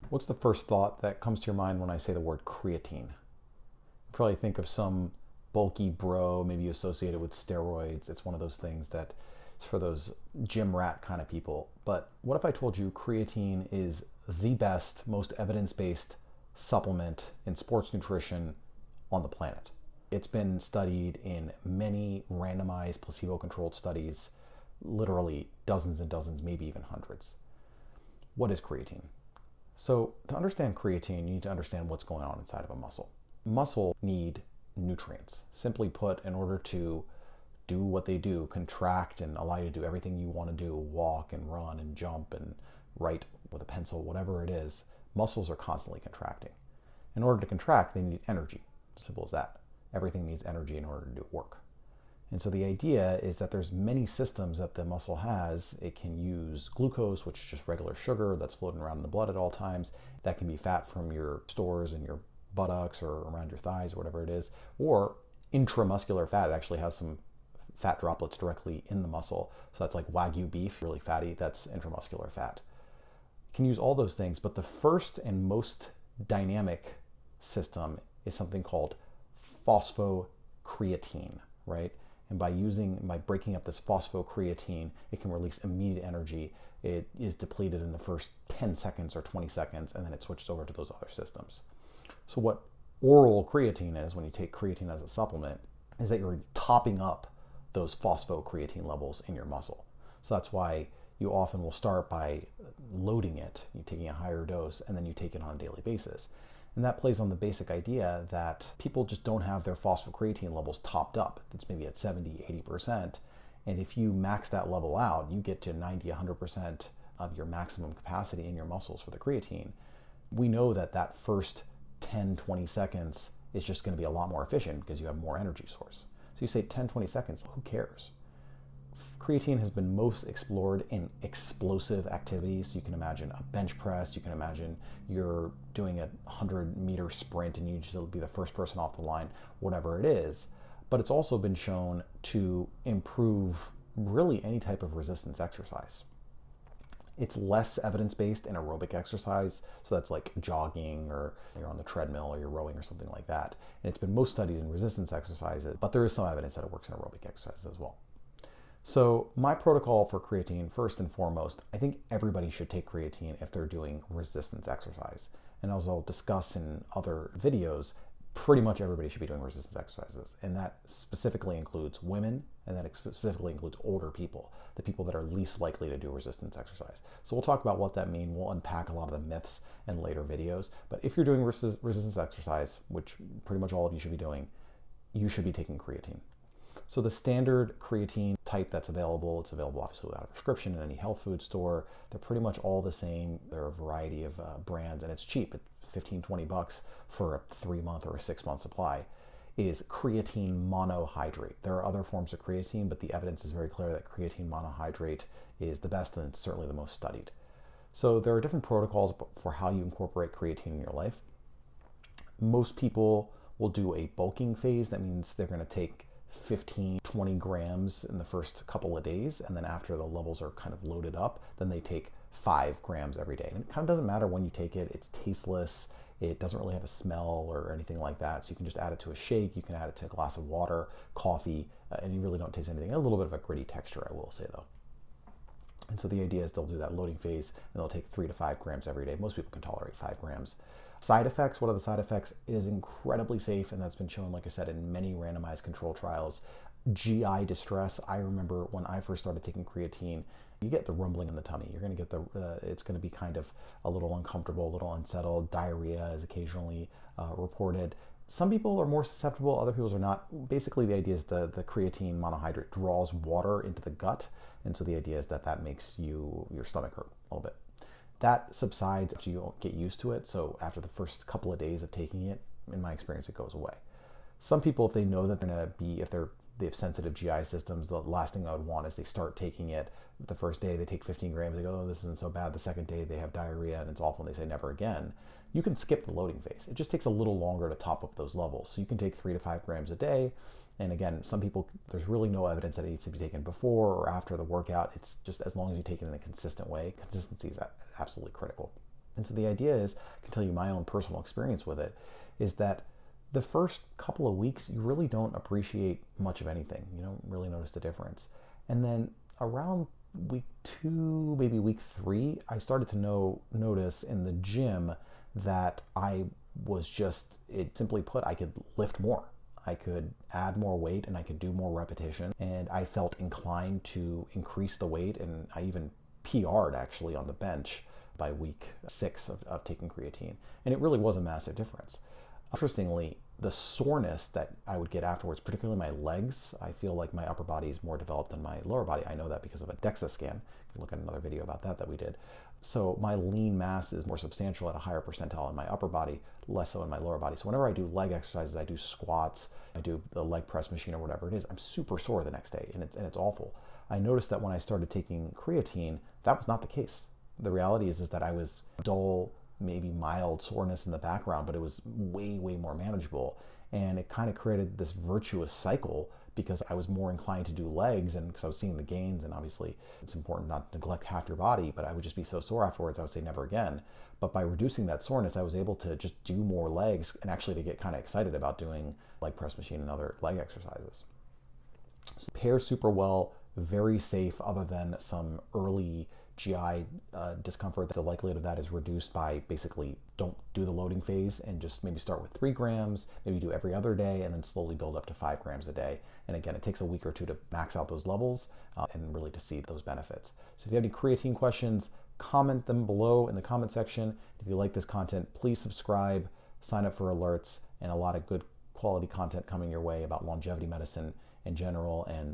What's the first thought that comes to your mind when I say the word creatine? You probably think of some bulky bro, maybe associated with steroids. It's one of those things that it's for those gym rat kind of people. But what if I told you creatine is the best, most evidence-based supplement in sports nutrition on the planet? It's been studied in many randomized placebo-controlled studies, literally dozens and dozens, maybe even hundreds. What is creatine? So to understand creatine, you need to understand what's going on inside of a muscle. Muscle need nutrients. Simply put, in order to do what they do, contract and allow you to do everything you want to do, walk and run and jump and write with a pencil, whatever it is, muscles are constantly contracting. In order to contract, they need energy. Simple as that. Everything needs energy in order to do work. And so the idea is that there's many systems that the muscle has. It can use glucose, which is just regular sugar that's floating around in the blood at all times. That can be fat from your stores in your buttocks or around your thighs or whatever it is. Or intramuscular fat. It actually has some fat droplets directly in the muscle. So that's like Wagyu beef, really fatty. That's intramuscular fat. You can use all those things, but the first and most dynamic system is something called phosphocreatine, right? And by breaking up this phosphocreatine, it can release immediate energy. It is depleted in the first 10 seconds or 20 seconds, and then it switches over to those other systems. So what oral creatine is, when you take creatine as a supplement, is that you're topping up those phosphocreatine levels in your muscle. So that's why you often will start by loading it, you taking a higher dose, and then you take it on a daily basis. And that plays on the basic idea that people just don't have their phosphocreatine levels topped up. It's maybe at 70, 80%. And if you max that level out, you get to 90, 100% of your maximum capacity in your muscles for the creatine. We know that that first 10, 20 seconds is just going to be a lot more efficient because you have more energy source. So you say 10, 20 seconds, who cares? Creatine has been most explored in explosive activities. You can imagine a bench press. You can imagine you're doing a 100-meter sprint and you just be the first person off the line, whatever it is. But it's also been shown to improve really any type of resistance exercise. It's less evidence-based in aerobic exercise, so that's like jogging or you're on the treadmill or you're rowing or something like that. And it's been most studied in resistance exercises, but there is some evidence that it works in aerobic exercises as well. So my protocol for creatine, first and foremost, I think everybody should take creatine if they're doing resistance exercise. And as I'll discuss in other videos, pretty much everybody should be doing resistance exercises. And that specifically includes women, and that specifically includes older people, the people that are least likely to do resistance exercise. So we'll talk about what that means. We'll unpack a lot of the myths in later videos. But if you're doing resistance exercise, which pretty much all of you should be doing, you should be taking creatine. So the standard creatine type that's available, it's available obviously without a prescription in any health food store. They're pretty much all the same. There are a variety of brands, and it's cheap. It's 15, 20 bucks for a 3-month or a 6-month supply. Is creatine monohydrate. There are other forms of creatine, but the evidence is very clear that creatine monohydrate is the best and certainly the most studied. So there are different protocols for how you incorporate creatine in your life. Most people will do a bulking phase. That means they're going to take 15, 20 grams in the first couple of days, and then after the levels are kind of loaded up, then they take 5 grams every day. And it kind of doesn't matter when you take it. It's tasteless. It doesn't really have a smell or anything like that. So you can just add it to a shake. You can add it to a glass of water, coffee, and you really don't taste anything. A little bit of a gritty texture, I will say, though. And so the idea is they'll do that loading phase, and they'll take 3 to 5 grams every day. Most people can tolerate 5 grams. Side effects, what are the side effects? It is incredibly safe, and that's been shown, like I said, in many randomized control trials. GI distress, I remember when I first started taking creatine, you get the rumbling in the tummy. You're going to get it's going to be kind of a little uncomfortable, a little unsettled. Diarrhea is occasionally reported. Some people are more susceptible, other people are not. Basically, the idea is the creatine monohydrate draws water into the gut, and so the idea is that makes your stomach hurt a little bit. That subsides after you get used to it. So after the first couple of days of taking it, in my experience, it goes away. Some people, if they know that they're going to be, if they have sensitive GI systems, the last thing I would want is they start taking it. The first day they take 15 grams, they go, oh, this isn't so bad. The second day they have diarrhea and it's awful, and they say never again. You can skip the loading phase. It just takes a little longer to top up those levels. So you can take 3 to 5 grams a day. And again, some people, there's really no evidence that it needs to be taken before or after the workout. It's just as long as you take it in a consistent way. Consistency is absolutely critical. And so the idea is, I can tell you my own personal experience with it, is that the first couple of weeks, you really don't appreciate much of anything. You don't really notice the difference. And then around week 2, maybe week 3, I started to notice in the gym that I was just, it simply put, I could lift more. I could add more weight and I could do more repetition. And I felt inclined to increase the weight, and I even PR'd actually on the bench by week 6 of taking creatine. And it really was a massive difference. Interestingly, the soreness that I would get afterwards, particularly my legs, I feel like my upper body is more developed than my lower body. I know that because of a DEXA scan. You can look at another video about that we did. So my lean mass is more substantial at a higher percentile in my upper body, less so in my lower body. So whenever I do leg exercises, I do squats, I do the leg press machine or whatever it is, I'm super sore the next day, and it's awful. I noticed that when I started taking creatine, that was not the case. The reality is that I was dull, maybe mild soreness in the background, but it was way, way more manageable. And it kind of created this virtuous cycle because I was more inclined to do legs, and because I was seeing the gains, and obviously it's important not to neglect half your body, but I would just be so sore afterwards, I would say never again. But by reducing that soreness, I was able to just do more legs and actually to get kind of excited about doing leg press machine and other leg exercises. So pairs super well, very safe other than some early GI discomfort. The likelihood of that is reduced by basically don't do the loading phase and just maybe start with 3 grams, maybe do every other day, and then slowly build up to 5 grams a day. And again, it takes a week or 2 to max out those levels and really to see those benefits. So if you have any creatine questions, comment them below in the comment section. If you like this content, please subscribe, sign up for alerts, and a lot of good quality content coming your way about longevity medicine in general and